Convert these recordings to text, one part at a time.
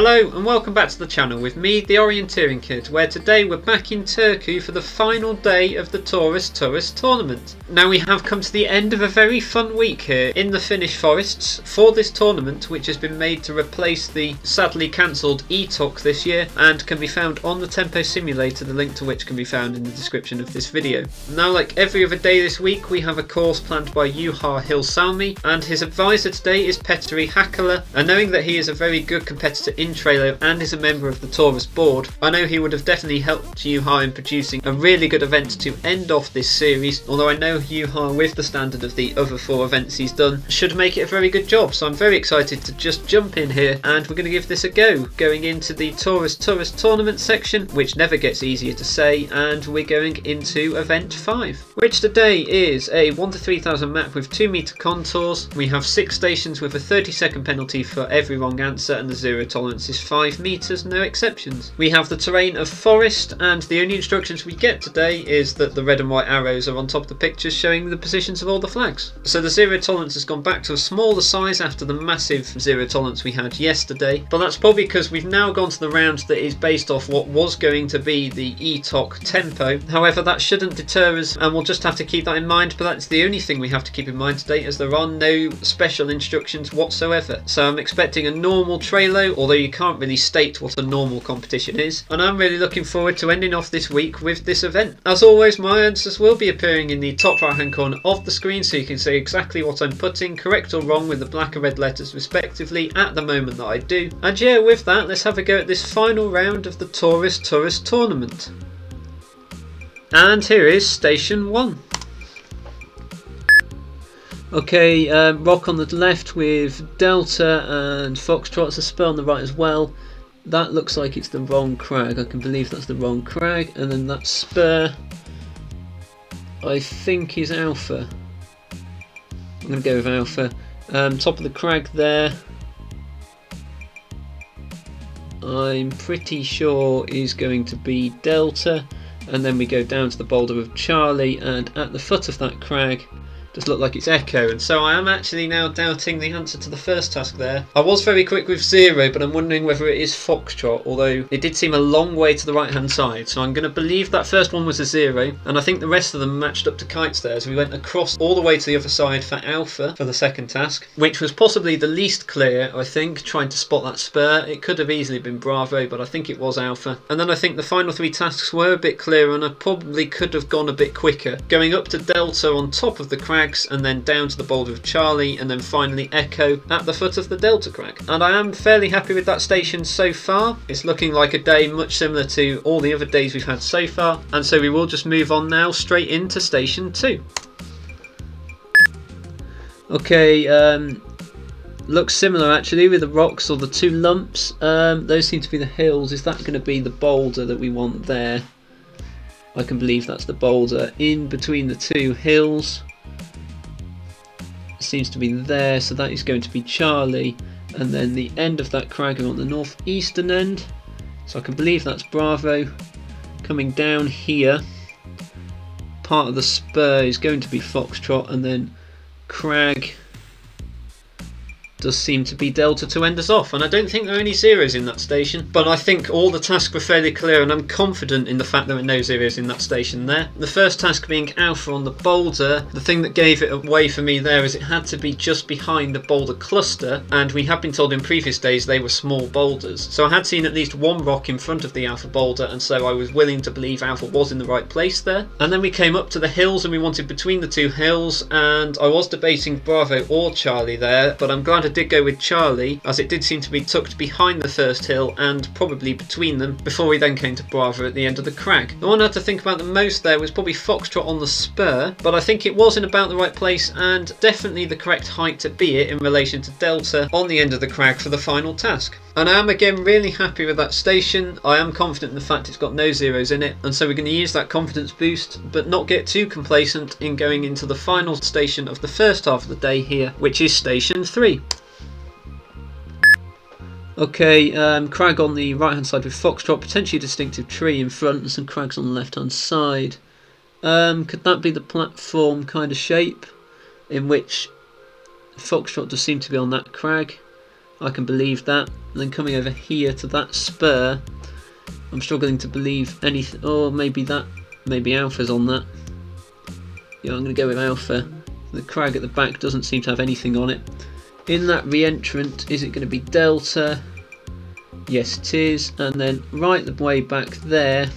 Hello and welcome back to the channel with me, the Orienteering Kid, where today we're back in Turkey for the final day of the TURUS tournament. Now we have come to the end of a very fun week here in the Finnish forests for this tournament, which has been made to replace the sadly cancelled ETOC this year and can be found on the TempO simulator, the link to which can be found in the description of this video. Now, like every other day this week, we have a course planned by Juha Hilsalmi, and his advisor today is Petteri Hakala, and knowing that he is a very good competitor in Trailer and is a member of the TORUS board, I know he would have definitely helped Juha in producing a really good event to end off this series, although I know Juha, with the standard of the other 4 events he's done, should make it a very good job. So I'm very excited to just jump in here and we're going to give this a go, going into the TURUS tournament section, which never gets easier to say, and we're going into event 5, which today is a 1 to 3000 map with 2 meter contours. We have 6 stations with a 30-second penalty for every wrong answer, and the zero tolerance is 5 meters, no exceptions. We have the terrain of forest, and the only instructions we get today is that the red and white arrows are on top of the pictures showing the positions of all the flags. So the zero tolerance has gone back to a smaller size after the massive zero tolerance we had yesterday, but that's probably because we've now gone to the round that is based off what was going to be the ETOC TempO. However, that shouldn't deter us, and we'll just have to keep that in mind, but that's the only thing we have to keep in mind today, as there are no special instructions whatsoever. So I'm expecting a normal Trelo, although you can't really state what a normal competition is, and I'm really looking forward to ending off this week with this event. As always, my answers will be appearing in the top right hand corner of the screen, so you can see exactly what I'm putting, correct or wrong, with the black and red letters respectively at the moment that I do. And yeah, with that, let's have a go at this final round of the TURUS tournament. And here is station 1. Okay, rock on the left with Delta and Foxtrot. It's a spur on the right as well. That looks like it's the wrong crag. I can believe that's the wrong crag. And then that spur, I think, is Alpha. I'm going to go with Alpha. Top of the crag there, I'm pretty sure is going to be Delta. And then we go down to the boulder of Charlie, and at the foot of that crag does look like it's Echo, and so I am actually now doubting the answer to the first task there. I was very quick with 0, but I'm wondering whether it is Foxtrot, although it did seem a long way to the right hand side, so I'm going to believe that first one was a 0, and I think the rest of them matched up to kites there, so we went across all the way to the other side for Alpha for the second task, which was possibly the least clear, I think, trying to spot that spur. It could have easily been Bravo, but I think it was Alpha. And then I think the final 3 tasks were a bit clearer, and I probably could have gone a bit quicker, going up to Delta on top of the crags, and then down to the boulder of Charlie, and then finally Echo at the foot of the Delta crag. And I am fairly happy with that station so far. It's looking like a day much similar to all the other days we've had so far, and so we will just move on now straight into station 2. Okay, looks similar actually, with the rocks or the 2 lumps. Those seem to be the hills. Is that going to be the boulder that we want there? I can believe that's the boulder in between the 2 hills. Seems to be there, so that is going to be Charlie, and then the end of that crag on the northeastern end, so I can believe that's Bravo. Coming down here, part of the spur is going to be Foxtrot, and then crag does seem to be Delta to end us off, and I don't think there are any zeros in that station, but I think all the tasks were fairly clear, and I'm confident in the fact there are no zeros in that station there. The first task being Alpha on the boulder, the thing that gave it away for me there is it had to be just behind a boulder cluster, and we have been told in previous days they were small boulders, so I had seen at least 1 rock in front of the Alpha boulder, and so I was willing to believe Alpha was in the right place there. And then we came up to the hills, and we wanted between the 2 hills, and I was debating Bravo or Charlie there, but I'm glad I did go with Charlie, as it did seem to be tucked behind the first hill and probably between them before we then came to Bravo at the end of the crag. The one I had to think about the most there was probably Foxtrot on the spur, but I think it was in about the right place and definitely the correct height to be it in relation to Delta on the end of the crag for the final task. And I am again really happy with that station. I am confident in the fact it's got no zeros in it, and so we're going to use that confidence boost but not get too complacent in going into the final station of the first half of the day here, which is station 3. Okay, crag on the right hand side with Foxtrot, potentially a distinctive tree in front, and some crags on the left hand side. Could that be the platform kind of shape in which Foxtrot does seem to be on that crag? I can believe that. And then coming over here to that spur, I'm struggling to believe anything. Oh, maybe Alpha's on that. Yeah, I'm going to go with Alpha. The crag at the back doesn't seem to have anything on it. In that re-entrant, is it going to be Delta? Yes, it is. And then right the way back there,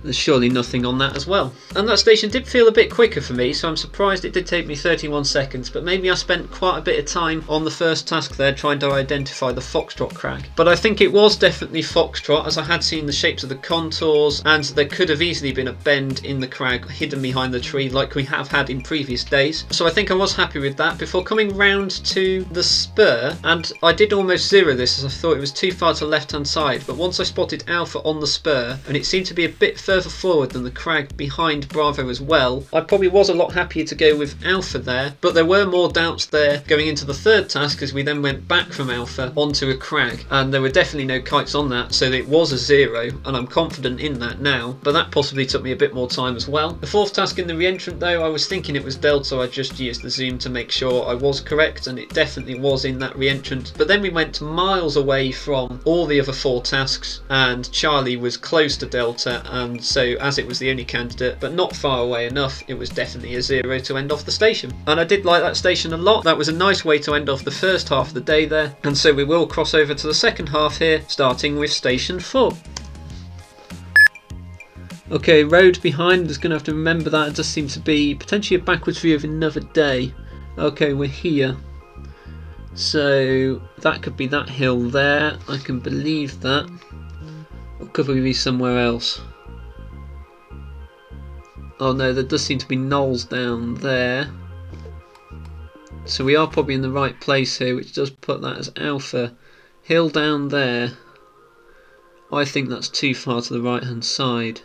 there's surely nothing on that as well. And that station did feel a bit quicker for me, so I'm surprised it did take me 31 seconds, but maybe I spent quite a bit of time on the first task there trying to identify the Foxtrot crag. But I think it was definitely Foxtrot, as I had seen the shapes of the contours, and there could have easily been a bend in the crag hidden behind the tree like we have had in previous days. So I think I was happy with that before coming round to the spur, and I did almost zero this as I thought it was too far to the left hand side, but once I spotted Alpha on the spur, and it seemed to be a bit further forward than the crag behind Bravo as well, I probably was a lot happier to go with Alpha there, but there were more doubts there going into the third task as we then went back from Alpha onto a crag, and there were definitely no kites on that, so it was a 0, and I'm confident in that now, but that possibly took me a bit more time as well. The fourth task in the re-entrant though, I was thinking it was Delta, so I just used the zoom to make sure I was correct, and it definitely was in that re-entrant, but then we went miles away from all the other 4 tasks, and Charlie was close to Delta, and so as it was the only candidate but not far away enough, it was definitely a 0 to end off the station. And I did like that station a lot. That was a nice way to end off the first half of the day there, and so we will cross over to the second half here, starting with station 4. Okay, road behind, just going to have to remember that. It does seem to be potentially a backwards view of another day. Okay, we're here, so that could be that hill there, I can believe that. Or could we be somewhere else? Oh no, there does seem to be knolls down there. So we are probably in the right place here, which does put that as Alpha. Hill down there. I think that's too far to the right hand side.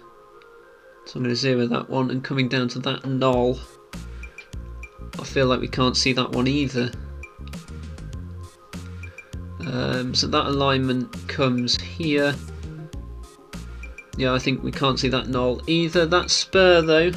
So I'm going to 0 that one, and coming down to that knoll, I feel like we can't see that one either. So that alignment comes here. Yeah, I think we can't see that knoll either. That spur though,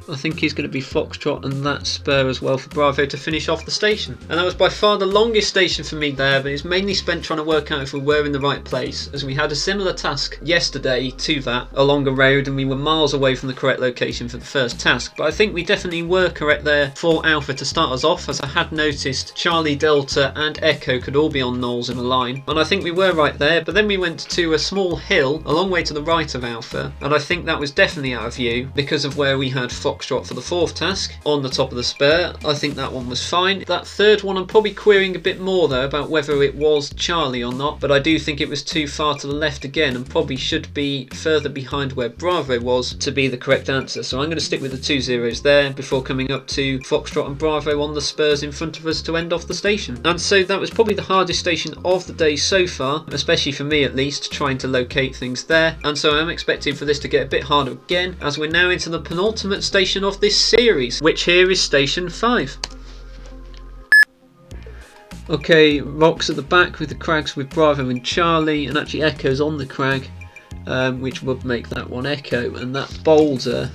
I think he's going to be Foxtrot, and that spur as well for Bravo to finish off the station. And that was by far the longest station for me there, but it's mainly spent trying to work out if we were in the right place, as we had a similar task yesterday to that along a road, and we were miles away from the correct location for the first task. But I think we definitely were correct there for Alpha to start us off, as I had noticed Charlie, Delta and Echo could all be on knolls in a line, and I think we were right there. But then we went to a small hill a long way to the right of Alpha, and I think that was definitely out of view because of where we had Foxtrot for the fourth task on the top of the spur. I think that one was fine. That third one I'm probably querying a bit more though about whether it was Charlie or not, but I do think it was too far to the left again and probably should be further behind where Bravo was to be the correct answer. So I'm going to stick with the 2 zeros there before coming up to Foxtrot and Bravo on the spurs in front of us to end off the station. And so that was probably the hardest station of the day so far, especially for me at least, trying to locate things there. And so I'm expecting for this to get a bit harder again, as we're now into the penultimate station of this series, which here is station 5. Okay, rocks at the back with the crags with Bravo and Charlie, and actually Echo's on the crag, which would make that one Echo. And that boulder,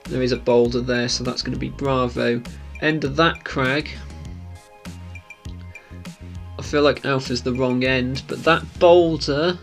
there is a boulder there, so that's going to be Bravo. End of that crag, I feel like Alpha's the wrong end, but that boulder,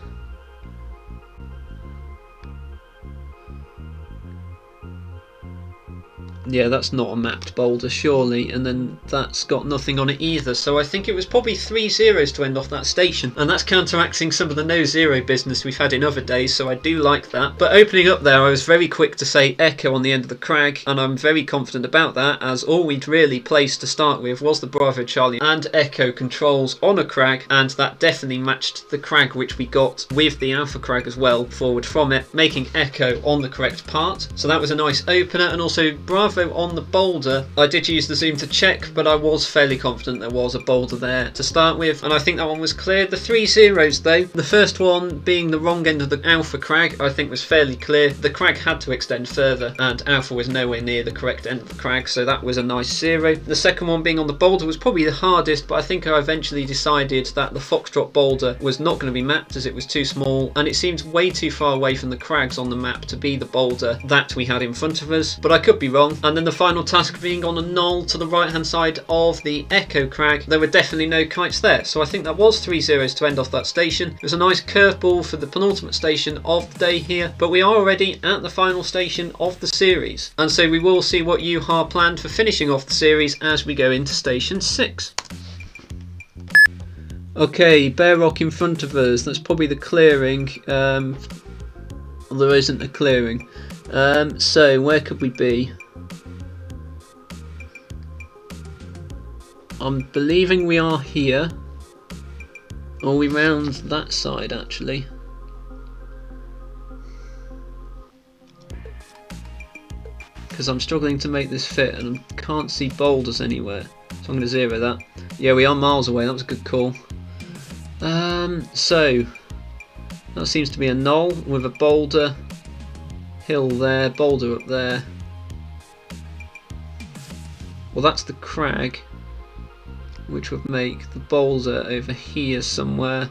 yeah, that's not a mapped boulder surely, and then that's got nothing on it either, so I think it was probably 3 zeros to end off that station, and that's counteracting some of the no zero business we've had in other days, so I do like that. But opening up there, I was very quick to say Echo on the end of the crag, and I'm very confident about that, as all we'd really placed to start with was the Bravo, Charlie and Echo controls on a crag, and that definitely matched the crag which we got with the Alpha crag as well forward from it, making Echo on the correct part. So that was a nice opener. And also Bravo on the boulder, I did use the zoom to check, but I was fairly confident there was a boulder there to start with, and I think that one was cleared. The 3 zeros though, the first one being the wrong end of the Alpha crag, I think was fairly clear. The crag had to extend further, and Alpha was nowhere near the correct end of the crag, so that was a nice 0. The second one being on the boulder was probably the hardest, but I think I eventually decided that the Foxtrot boulder was not going to be mapped as it was too small, and it seems way too far away from the crags on the map to be the boulder that we had in front of us, but I could be wrong. and then the final task being on a knoll to the right hand side of the Echo Crag. There were definitely no kites there, so I think that was 3 zeros to end off that station. It was a nice curveball for the penultimate station of the day here, but we are already at the final station of the series, and so we will see what Juha planned for finishing off the series as we go into station 6. Okay, bare rock in front of us, that's probably the clearing. Well, there isn't a clearing. So where could we be? I'm believing we are here. Or are we round that side actually? Because I'm struggling to make this fit and I can't see boulders anywhere. So I'm going to zero that. Yeah, we are miles away, that was a good call. So that seems to be a knoll with a boulder hill there, boulder up there. Well, that's the crag, which would make the boulder over here somewhere.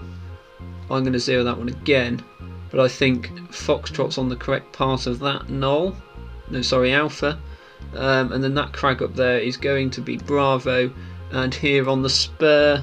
I'm going to zero that one again, but I think Foxtrot's on the correct part of that knoll. No, sorry, Alpha. And then that crag up there is going to be Bravo, and here on the spur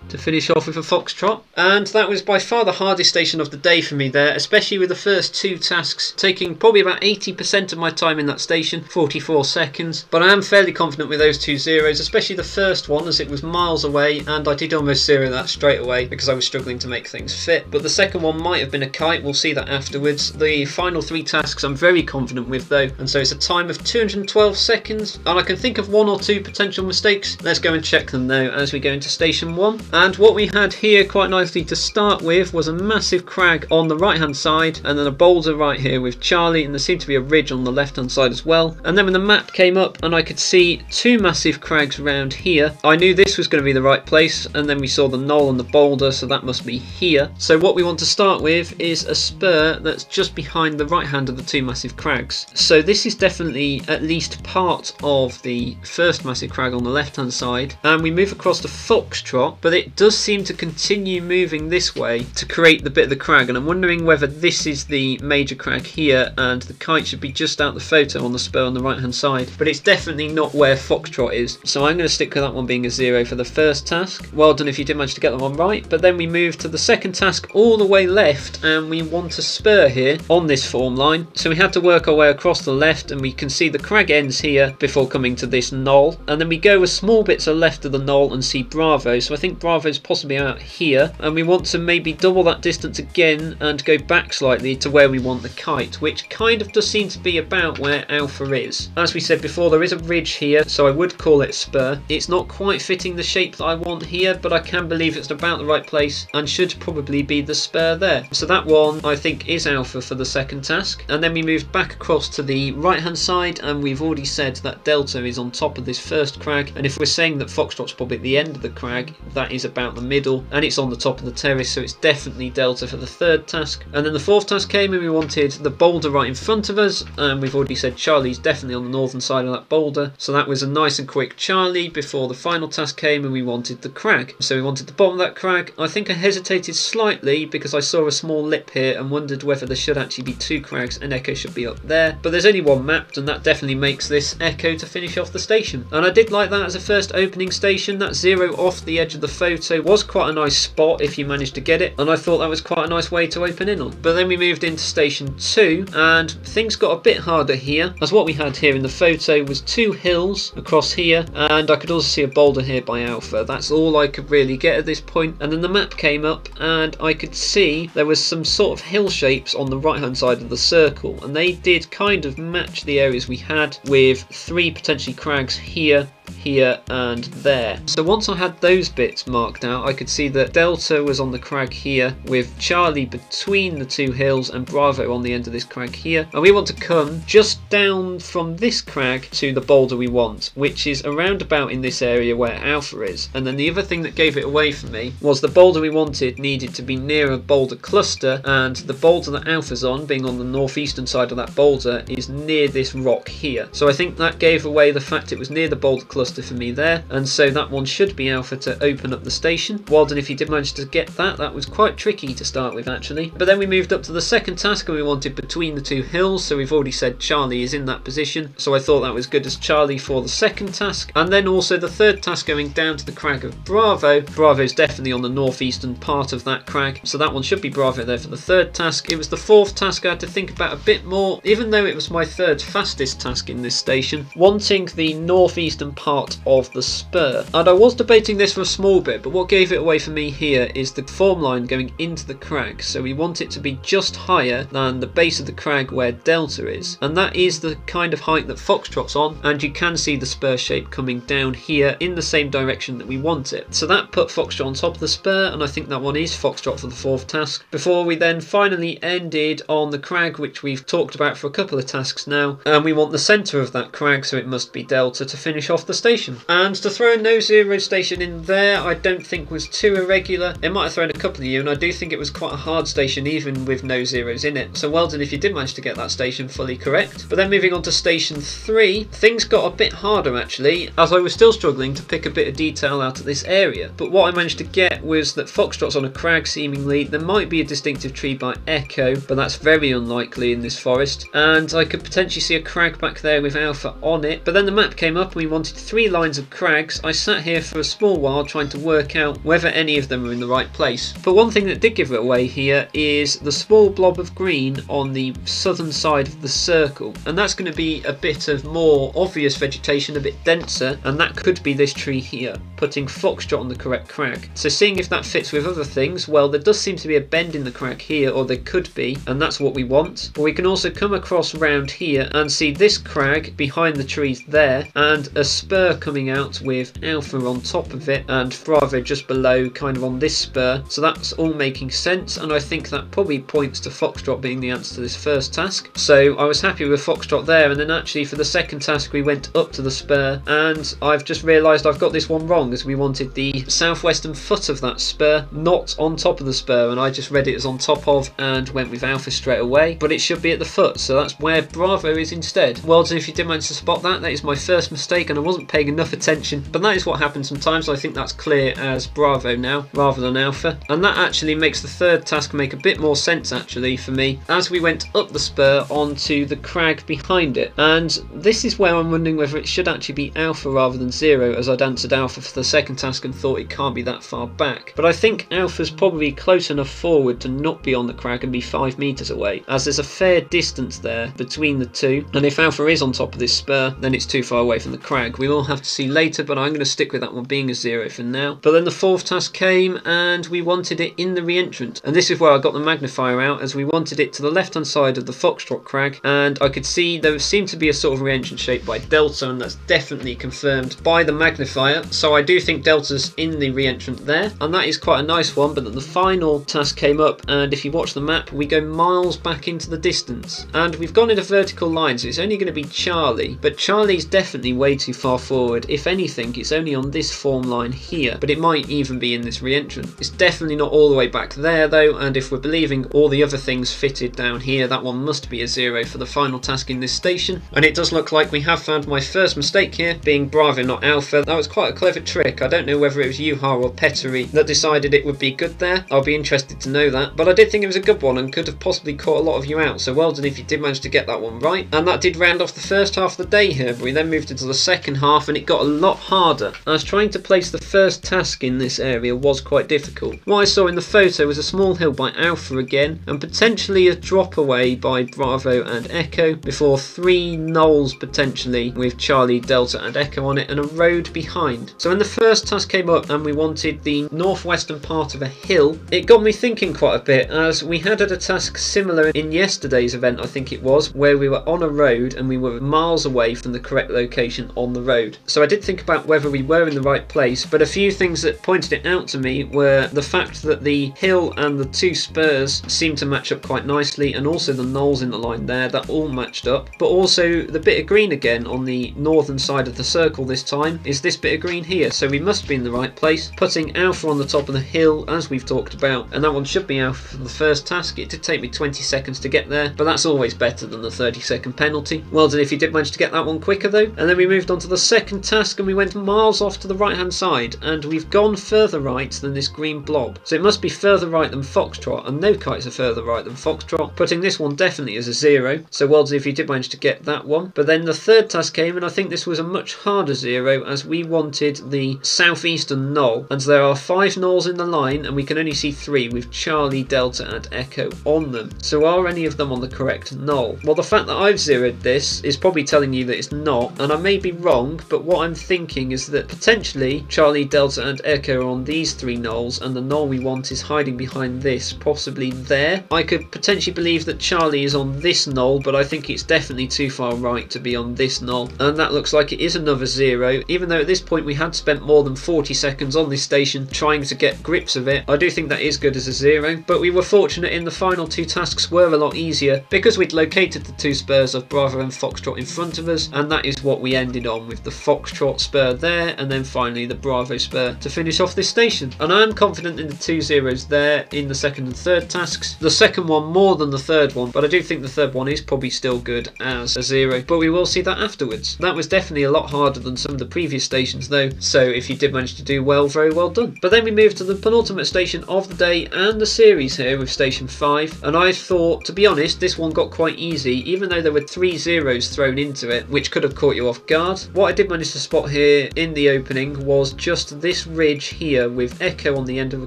to finish off with a Foxtrot. And that was by far the hardest station of the day for me there, especially with the first 2 tasks taking probably about 80% of my time in that station, 44 seconds. But I am fairly confident with those 2 zeros, especially the first one as it was miles away, and I did almost zero that straight away because I was struggling to make things fit. But the second one might have been a kite, we'll see that afterwards. The final 3 tasks I'm very confident with though, and so it's a time of 212 seconds, and I can think of 1 or 2 potential mistakes. Let's go and check them now as we go into station 1. And what we had here quite nicely to start with was a massive crag on the right hand side, and then a boulder right here with Charlie, and there seemed to be a ridge on the left hand side as well. And then when the map came up and I could see 2 massive crags around here, I knew this was going to be the right place, and then we saw the knoll and the boulder, so that must be here. So what we want to start with is a spur that's just behind the right hand of the 2 massive crags. So this is definitely at least part of the first massive crag on the left hand side, and we move across to Foxtrot, but it does seem to continue moving this way to create the bit of the crag, and I'm wondering whether this is the major crag here and the kite should be just out the photo on the spur on the right hand side, but it's definitely not where Foxtrot is, so I'm going to stick with that one being a 0 for the first task. Well done if you did manage to get that one right. But then we move to the second task all the way left, and we want a spur here on this form line, so we had to work our way across the left, and we can see the crag ends here before coming to this knoll, and then we go a small bit to the left of the knoll and see Bravo, so I think Bravo's possibly out here, and we want to maybe double that distance again and go back slightly to where we want the kite, which kind of does seem to be about where Alpha is. As we said before, there is a ridge here, so I would call it spur. It's not quite fitting the shape that I want here, but I can believe it's about the right place and should probably be the spur there. So that one I think is Alpha for the second task. And then we moved back across to the right hand side, and we've already said that Delta is on top of this first crag, and if we're saying that Foxtrot's probably at the end of the crag, that is about the middle, and it's on the top of the terrace, so it's definitely Delta for the third task. And then the fourth task came, and we wanted the boulder right in front of us, and we've already said Charlie's definitely on the northern side of that boulder, so that was a nice and quick Charlie before the final task came, and we wanted the crag. So we wanted the bottom of that crag. I think I hesitated slightly because I saw a small lip here and wondered whether there should actually be 2 crags and Echo should be up there, but there's only one mapped, and that definitely makes this Echo to finish off the station. And I did like that as a first opening station. That 0 off the edge of the photo was quite a nice spot if you managed to get it, and I thought that was quite a nice way to open in on. But then we moved into station 2, and things got a bit harder here, as what we had here in the photo was 2 hills across here, and I could also see a boulder here by Alpha. That's all I could really get at this point. And then the map came up, and I could see there was some sort of hill shapes on the right hand side of the circle, and they did kind of match the areas we had, with 3 potentially crags here, here and there. So once I had those bits marked out, I could see that Delta was on the crag here, with Charlie between the 2 hills and Bravo on the end of this crag here, and we want to come just down from this crag to the boulder we want, which is around about in this area where Alpha is. And then the other thing that gave it away for me was the boulder we wanted needed to be near a boulder cluster, and the boulder that Alpha's on, being on the northeastern side of that boulder, is near this rock here. So I think that gave away the fact it was near the boulder cluster for me there, and so that one should be Alpha to open up the station. Well done if you did manage to get that. That was quite tricky to start with actually. But then we moved up to the second task and we wanted between the two hills, so we've already said Charlie is in that position, so I thought that was good as Charlie for the second task. And then also the third task going down to the crag of Bravo. Bravo's definitely on the northeastern part of that crag, so that one should be Bravo there for the third task. It was the fourth task I had to think about a bit more, even though it was my third fastest task in this station, wanting the northeastern part of the spur. And I was debating this for a small bit, but what gave it away for me here is the form line going into the crag, so we want it to be just higher than the base of the crag where Delta is, and that is the kind of height that Foxtrot's on, and you can see the spur shape coming down here in the same direction that we want it. So that put Foxtrot on top of the spur, and I think that one is Foxtrot for the fourth task, before we then finally ended on the crag, which we've talked about for a couple of tasks now, and we want the centre of that crag, so it must be Delta to finish off the station. And to throw a no zero station in there I don't think was too irregular. It might have thrown a couple of you, and I do think it was quite a hard station even with no zeros in it, so well done if you did manage to get that station fully correct. But then moving on to station 3, things got a bit harder actually, as I was still struggling to pick a bit of detail out of this area. But what I managed to get was that Foxtrot's on a crag seemingly. There might be a distinctive tree by Echo, but that's very unlikely in this forest, and I could potentially see a crag back there with Alpha on it. But then the map came up and we wanted 3 lines of crags. I sat here for a small while trying to work out whether any of them were in the right place. But one thing that did give it away here is the small blob of green on the southern side of the circle, and that's going to be a bit of more obvious vegetation, a bit denser, and that could be this tree here, putting Foxtrot on the correct crag. So seeing if that fits with other things, well, there does seem to be a bend in the crag here, or there could be, and that's what we want. But we can also come across round here and see this crag behind the trees there, and a spur coming out with Alpha on top of it and Bravo just below, kind of on this spur. So that's all making sense, and I think that probably points to Foxtrot being the answer to this first task. So I was happy with Foxtrot there, and then actually for the second task we went up to the spur, and I've just realised I've got this one wrong, as we wanted the southwestern foot of that spur, not on top of the spur, and I just read it as on top of and went with Alpha straight away, but it should be at the foot, so that's where Bravo is instead. Well done if you did manage to spot that. That is my first mistake and I wasn't paying enough attention, but that is what happens sometimes. I think that's clear as Bravo now rather than Alpha, and that actually makes the third task make a bit more sense actually for me, as we went up the spur onto the crag behind it. And this is where I'm wondering whether it should actually be Alpha rather than 0, as I'd answered Alpha for the second task and thought it can't be that far back. But I think Alpha's probably close enough forward to not be on the crag and be 5 meters away, as there's a fair distance there between the two, and if Alpha is on top of this spur then it's too far away from the crag. We will have to see later, but I'm going to stick with that one being a 0 for now. But then the fourth task came and we wanted it in the re-entrant, and this is where I got the magnifier out, as we wanted it to the left hand side of the Foxtrot crag, and I could see there seemed to be a sort of re-entrant shape by Delta, and that's definitely confirmed by the magnifier, so I do think Delta's in the re-entrant there, and that is quite a nice one. But then the final task came up, and if you watch the map we go miles back into the distance, and we've gone in a vertical line, so it's only going to be Charlie, but Charlie's definitely way too far forward. If anything, it's only on this form line here, but it might even be in this re-entrant. It's definitely not all the way back there though, and if we're believing all the other things fitted down here, that one must be a 0 for the final task in this station. And it does look like we have found my first mistake here, being Bravo not Alpha. That was quite a clever trick. I don't know whether it was Juha or Pettery that decided it would be good there. I'll be interested to know that, but I did think it was a good one and could have possibly caught a lot of you out, so well done if you did manage to get that one right. And that did round off the first half of the day here, but we then moved into the second half and it got a lot harder. As trying to place the first task in this area was quite difficult. What I saw in the photo was a small hill by Alpha again, and potentially a drop away by Bravo and Echo, before 3 knolls potentially with Charlie, Delta and Echo on it, and a road behind. So when the first task came up and we wanted the northwestern part of a hill, it got me thinking quite a bit, as we had a task similar in yesterday's event, I think it was, where we were on a road and we were miles away from the correct location on the road. So I did think about whether we were in the right place, but a few things that pointed it out to me were the fact that the hill and the 2 spurs seemed to match up quite nicely, and also the knolls in the line there, that all matched up. But also the bit of green again on the northern side of the circle this time is this bit of green here, so we must be in the right place, putting Alpha on the top of the hill as we've talked about, and that one should be Alpha for the first task. It did take me 20 seconds to get there, but that's always better than the 30-second penalty. Well done if you did manage to get that one quicker though. And then we moved on to the second task and we went miles off to the right hand side, and we we've gone further right than this green blob. So it must be further right than Foxtrot, and no kites are further right than Foxtrot, putting this one definitely as a 0. So well done if you did manage to get that one. But then the third task came, and I think this was a much harder 0, as we wanted the southeastern knoll. And there are 5 knolls in the line, and we can only see 3 with Charlie, Delta and Echo on them. So are any of them on the correct knoll? Well, the fact that I've zeroed this is probably telling you that it's not, and I may be wrong, but what I'm thinking is that potentially Charlie, Delta and Echo are on these 3 knolls, and the knoll we want is hiding behind this, possibly there. I could potentially believe that Charlie is on this knoll, but I think it's definitely too far right to be on this knoll, and that looks like it is another 0, even though at this point we had spent more than 40 seconds on this station trying to get grips of it. I do think that is good as a 0, but we were fortunate in the final 2 tasks were a lot easier because we'd located the 2 spurs of Bravo and Foxtrot in front of us, and that is what we ended on, with the Foxtrot spur there and then finally the Bravo spur to finish off this station. And I am confident in the 2 zeros there in the second and third tasks. The second one more than the third one, but I do think the third one is probably still good as a 0, but we will see that afterwards. That was definitely a lot harder than some of the previous stations though, so if you did manage to do well, very well done. But then we moved to the penultimate station of the day and the series here with station 5, and I thought, to be honest, this one got quite easy, even though there were 3 zeros thrown into it, which could have caught you off guard. What I did manage to spot here in the opening was just this ridge here with Echo on the end of a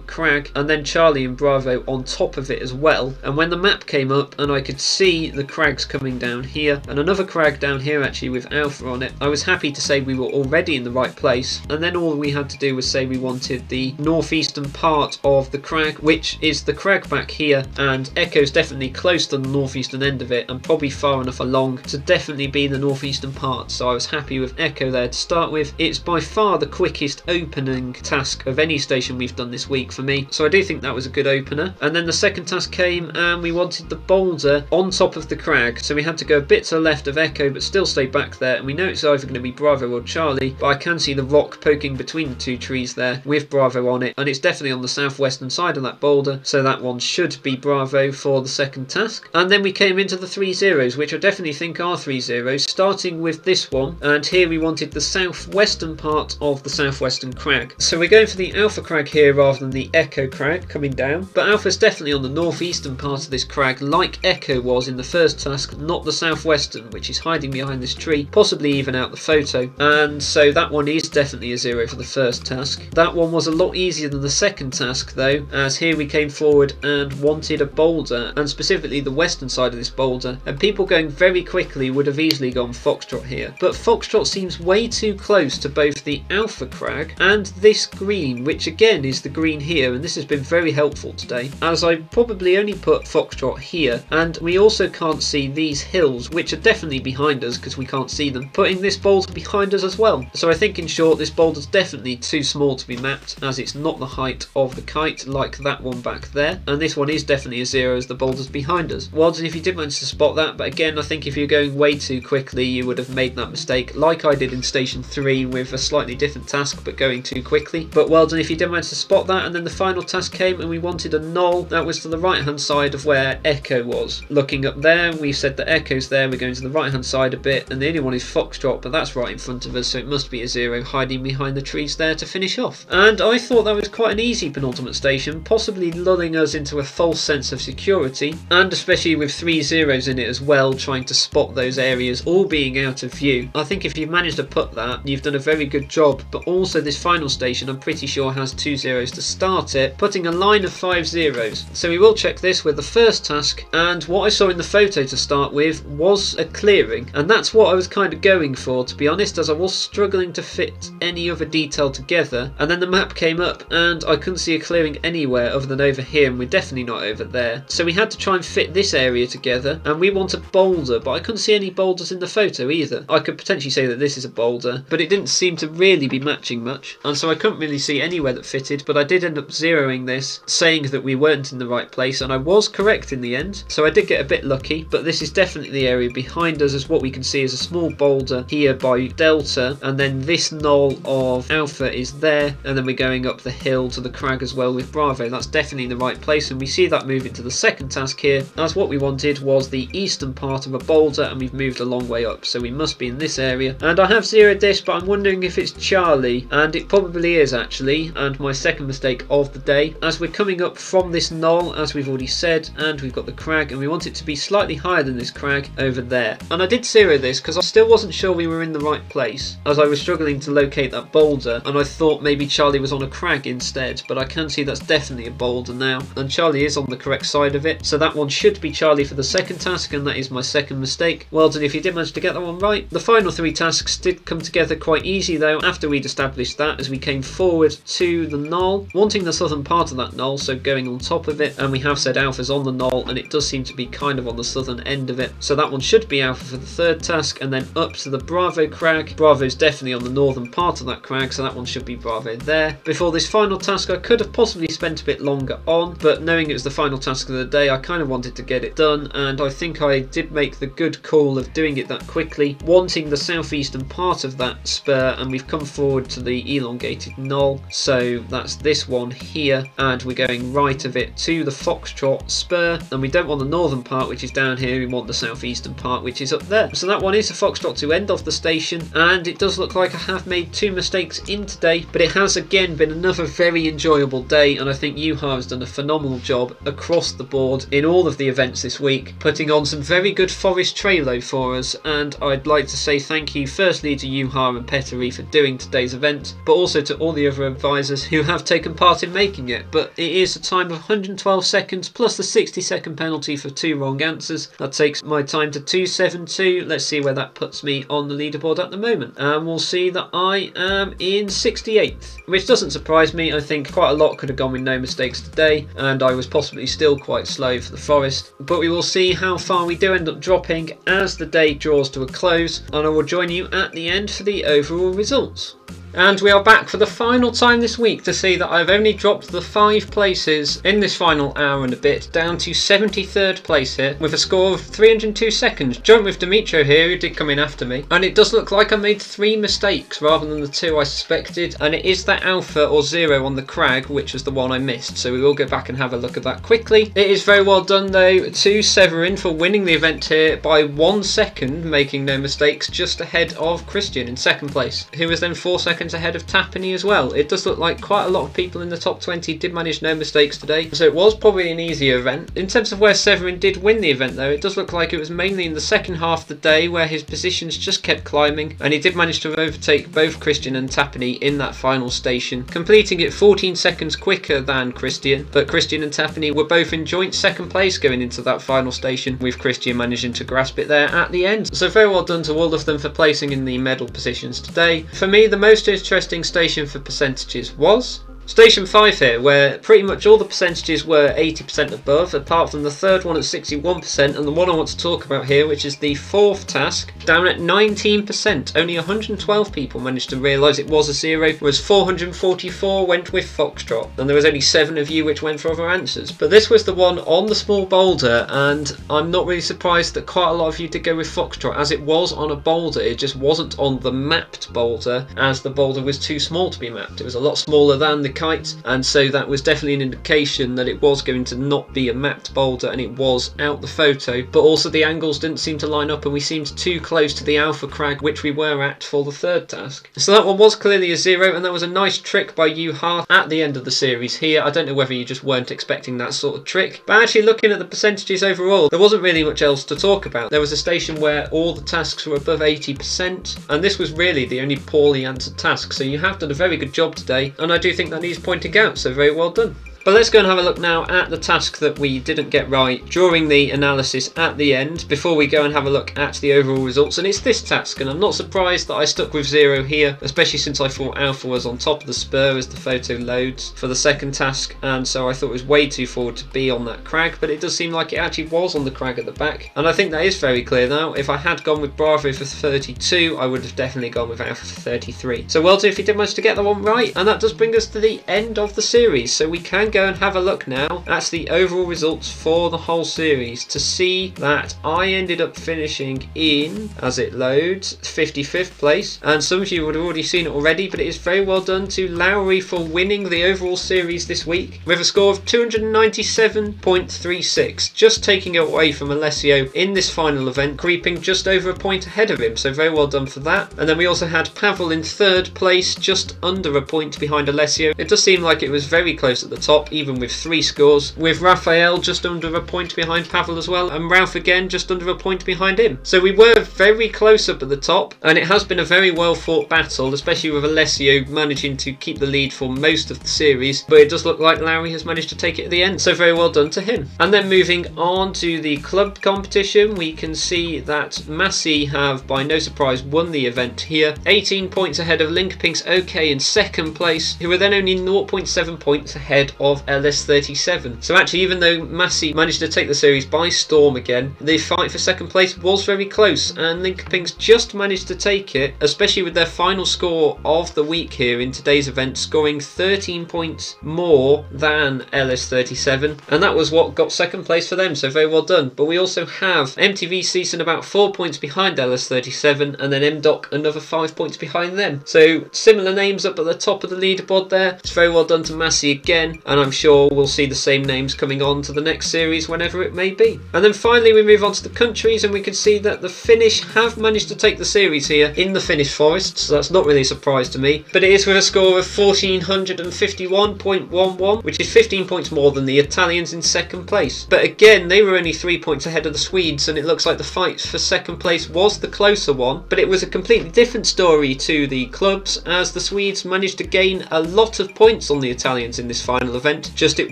crag, and then Charlie and Bravo on top of it as well. And when the map came up and I could see the crags coming down here, and another crag down here actually with Alpha on it, I was happy to say we were already in the right place, and then all we had to do was say we wanted the northeastern part of the crag, which is the crag back here, and Echo's definitely close to the northeastern end of it and probably far enough along to definitely be the northeastern part, so I was happy with Echo there to start with. It's by far the quickest opening task of any station we've done this week for me, so I do think that was a good opener. And then the second task came and we wanted the boulder on top of the crag, so we had to go a bit to the left of Echo but still stay back there, and we know it's either going to be Bravo or Charlie, but I can see the rock poking between the 2 trees there with Bravo on it, and it's definitely on the southwestern side of that boulder, so that one should be Bravo for the second task. And then we came into the 3 zeros, which I definitely think are 3 zeros, starting with this one, and here we wanted the southwestern part of the southwestern crag. So we're going for the Alpha crag here rather than the Echo crag coming down, but Alpha's definitely on the northeastern part of this crag like Echo was in the first task, not the southwestern, which is hiding behind this tree, possibly even out the photo, and so that one is definitely a 0 for the first task. That one was a lot easier than the second task though, as here we came forward and wanted a boulder, and specifically the western side of this boulder, and people going very quickly would have easily gone Foxtrot here, but Foxtrot seems way too close to both the Alpha crag and this green, which again is the green here, and this has been very helpful today, as I probably only put Foxtrot here, and we also can't see these hills, which are definitely behind us because we can't see them, putting this boulder behind us as well. So I think in short this boulder's definitely too small to be mapped, as it's not the height of the kite like that one back there, and this one is definitely a 0 as the boulder's behind us. Well done if you did manage to spot that, but again I think if you're going way too quickly you would have made that mistake like I did in station 3 with a slightly different task but going too quickly. But well done if you did manage to spot that. And then the final task came and we wanted a knoll that was to the right hand side of where Echo was. Looking up there, we said that Echo's there, we're going to the right hand side a bit, and the only one is Foxtrot, but that's right in front of us, so it must be a 0 hiding behind the trees there to finish off. And I thought that was quite an easy penultimate station, possibly lulling us into a false sense of security, and especially with 3 zeros in it as well, trying to spot those areas all being out of view. I think if you've managed to put that, you've done a very good job. But also this final station I'm pretty sure has 2 zeros to start it, putting a line of 5 zeros. So we will check this with the first task, and what I saw in the photo to start with was a clearing, and that's what I was kind of going for, to be honest, as I was struggling to fit any other detail together. And then the map came up and I couldn't see a clearing anywhere other than over here, and we're definitely not over there, so we had to try and fit this area together. And we want a boulder, but I couldn't see any boulders in the photo either. I could potentially say that this is a boulder, but it didn't seem to really be matching much, and so I couldn't really see anywhere that fitted. But I did end up zeroing this, saying that we weren't in the right place, and I was correct in the end, so I did get a bit lucky. But this is definitely the area behind us, as what we can see is a small boulder here by Delta, and then this knoll of Alpha is there, and then we're going up the hill to the crag as well with Bravo. That's definitely in the right place, and we see that moving to the second task here, as what we wanted was the eastern part of a boulder, and we've moved a long way up, so we must be in this area. And I have zeroed this, but I'm wondering if it's Charlie, and it probably probably is actually, and my second mistake of the day, as we're coming up from this knoll, as we've already said, and we've got the crag, and we want it to be slightly higher than this crag over there. And I did zero this because I still wasn't sure we were in the right place, as I was struggling to locate that boulder, and I thought maybe Charlie was on a crag instead, but I can see that's definitely a boulder now, and Charlie is on the correct side of it, so that one should be Charlie for the second task, and that is my second mistake. Well done if you did manage to get that one right. The final three tasks did come together quite easy though after we'd established that, as we came forward to the knoll, wanting the southern part of that knoll, so going on top of it, and we have said Alpha's on the knoll, and it does seem to be kind of on the southern end of it, so that one should be Alpha for the third task, and then up to the Bravo crag. Bravo's definitely on the northern part of that crag, so that one should be Bravo there. Before this final task I could have possibly spent a bit longer on, but knowing it was the final task of the day I kind of wanted to get it done, and I think I did make the good call of doing it that quickly, wanting the southeastern part of that spur, and we've come forward to the elongated knoll, so that's this one here, and we're going right of it to the Foxtrot spur, and we don't want the northern part which is down here, we want the southeastern part which is up there. So that one is a Foxtrot to end off the station, and it does look like I have made two mistakes in today, but it has again been another very enjoyable day, and I think Juha has done a phenomenal job across the board in all of the events this week, putting on some very good forest trailer for us, and I'd like to say thank you firstly to Juha and Petteri for doing today's event, but also to all the other advisors who have taken part in making it. But it is a time of 112 seconds plus the 60-second penalty for 2 wrong answers. That takes my time to 272. Let's see where that puts me on the leaderboard at the moment, and we'll see that I am in 68th, which doesn't surprise me. I think quite a lot could have gone with no mistakes today, and I was possibly still quite slow for the forest, but we will see how far we do end up dropping as the day draws to a close, and I will join you at the end for the overall results. And we are back for the final time this week to see that I've only dropped the 5 places in this final hour and a bit, down to 73rd place here, with a score of 302 seconds, joint with Dimitro here, who did come in after me. And it does look like I made 3 mistakes rather than the 2 I suspected, and it is that Alpha or 0 on the crag, which was the one I missed, so we will go back and have a look at that quickly. It is very well done though to Severin for winning the event here by 1 second, making no mistakes, just ahead of Christian in second place, who was then 4 seconds ahead of Tapani as well. It does look like quite a lot of people in the top 20 did manage no mistakes today, so it was probably an easier event. In terms of where Severin did win the event though, it does look like it was mainly in the second half of the day where his positions just kept climbing, and he did manage to overtake both Christian and Tapani in that final station, completing it 14 seconds quicker than Christian, but Christian and Tapani were both in joint second place going into that final station, with Christian managing to grasp it there at the end. So very well done to all of them for placing in the medal positions today. For me, the most interesting station for percentages was Station 5 here, where pretty much all the percentages were 80% above, apart from the third one at 61%, and the one I want to talk about here, which is the 4th task, down at 19%. Only 112 people managed to realise it was a 0, whereas 444 went with Foxtrot, and there was only 7 of you which went for other answers. But this was the one on the small boulder, and I'm not really surprised that quite a lot of you did go with Foxtrot, as it was on a boulder. It just wasn't on the mapped boulder, as the boulder was too small to be mapped. It was a lot smaller than the kite, and so that was definitely an indication that it was going to not be a mapped boulder, and it was out the photo, but also the angles didn't seem to line up and we seemed too close to the Alpha crag, which we were at for the 3rd task. So that one was clearly a 0, and that was a nice trick by Juha at the end of the series here. I don't know whether you just weren't expecting that sort of trick, but actually looking at the percentages overall, there wasn't really much else to talk about. There was a station where all the tasks were above 80%, and this was really the only poorly answered task, so you have done a very good job today, and I do think that needs pointing out, so very well done. But let's go and have a look now at the task that we didn't get right during the analysis at the end, before we go and have a look at the overall results. And it's this task, and I'm not surprised that I stuck with 0 here, especially since I thought Alpha was on top of the spur as the photo loads for the 2nd task, and so I thought it was way too forward to be on that crag, but it does seem like it actually was on the crag at the back, and I think that is very clear now. If I had gone with Bravo for 32, I would have definitely gone with Alpha for 33. So well done if you did manage to get that one right, and that does bring us to the end of the series, so we can go go and have a look now at the overall results for the whole series to see that I ended up finishing in, as it loads, 55th place, and some of you would have already seen it already, but it is very well done to Lowry for winning the overall series this week with a score of 297.36, just taking it away from Alessio in this final event, creeping just over a point ahead of him, so very well done for that. And then we also had Pavel in 3rd place, just under a point behind Alessio. It does seem like it was very close at the top, even with 3 scores, with Raphael just under a point behind Pavel as well, and Ralph again just under a point behind him. So we were very close up at the top, and it has been a very well fought battle, especially with Alessio managing to keep the lead for most of the series, but it does look like Lowry has managed to take it at the end, so very well done to him. And then moving on to the club competition, we can see that Massey have, by no surprise, won the event here, 18 points ahead of Linköping's OK in 2nd place, who are then only 0.7 points ahead of LS37. So actually, even though Massey managed to take the series by storm again, the fight for 2nd place was very close, and Linköping's just managed to take it, especially with their final score of the week here in today's event, scoring 13 points more than LS37, and that was what got 2nd place for them, so very well done. But we also have MTV Season about 4 points behind LS37, and then MDoc another 5 points behind them. So similar names up at the top of the leaderboard there. It's very well done to Massey again, and I'm sure we'll see the same names coming on to the next series whenever it may be. And then finally we move on to the countries, and we can see that the Finnish have managed to take the series here in the Finnish Forest, so that's not really a surprise to me, but it is with a score of 1451.11, which is 15 points more than the Italians in 2nd place. But again, they were only 3 points ahead of the Swedes, and it looks like the fight for 2nd place was the closer one, but it was a completely different story to the clubs, as the Swedes managed to gain a lot of points on the Italians in this final event, just it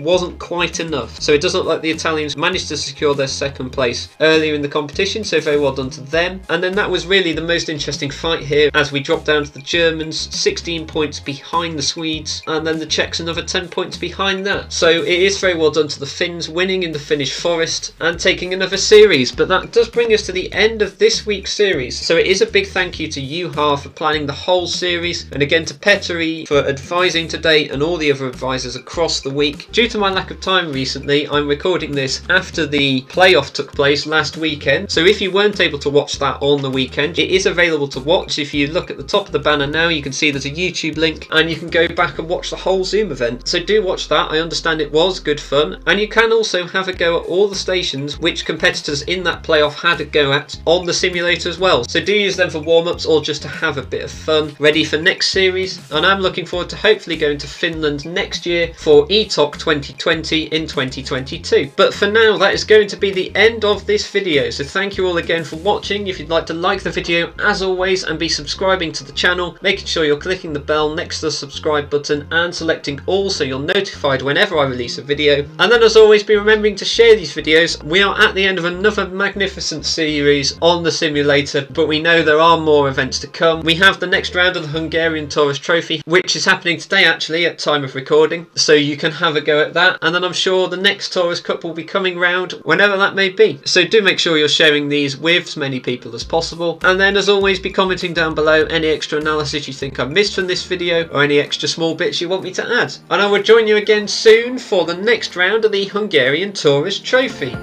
wasn't quite enough. So it does look like the Italians managed to secure their 2nd place earlier in the competition, so very well done to them. And then that was really the most interesting fight here, as we dropped down to the Germans, 16 points behind the Swedes, and then the Czechs another 10 points behind that. So it is very well done to the Finns, winning in the Finnish Forest and taking another series. But that does bring us to the end of this week's series, so it is a big thank you to Juha for planning the whole series, and again to Petteri for advising today and all the other advisors across the week. Due to my lack of time recently, I'm recording this after the playoff took place last weekend, so if you weren't able to watch that on the weekend, it is available to watch. If you look at the top of the banner now, you can see there's a YouTube link, and you can go back and watch the whole Zoom event, so do watch that. I understand it was good fun, and you can also have a go at all the stations which competitors in that playoff had a go at on the simulator as well, so do use them for warm-ups or just to have a bit of fun ready for next series. And I'm looking forward to hopefully going to Finland next year for ETOC 2020 in 2022. But for now, that is going to be the end of this video, so thank you all again for watching. If you'd like to like the video, as always, and be subscribing to the channel, making sure you're clicking the bell next to the subscribe button and selecting all so you're notified whenever I release a video. And then as always, be remembering to share these videos. We are at the end of another magnificent series on the simulator, but we know there are more events to come. We have the next round of the Hungarian TORUS Trophy, which is happening today actually at time of recording, so you can have a go at that. And then I'm sure the next TORUS Cup will be coming round whenever that may be, so do make sure you're sharing these with as many people as possible. And then as always, be commenting down below any extra analysis you think I missed from this video, or any extra small bits you want me to add. And I will join you again soon for the next round of the Hungarian TORUS Trophy.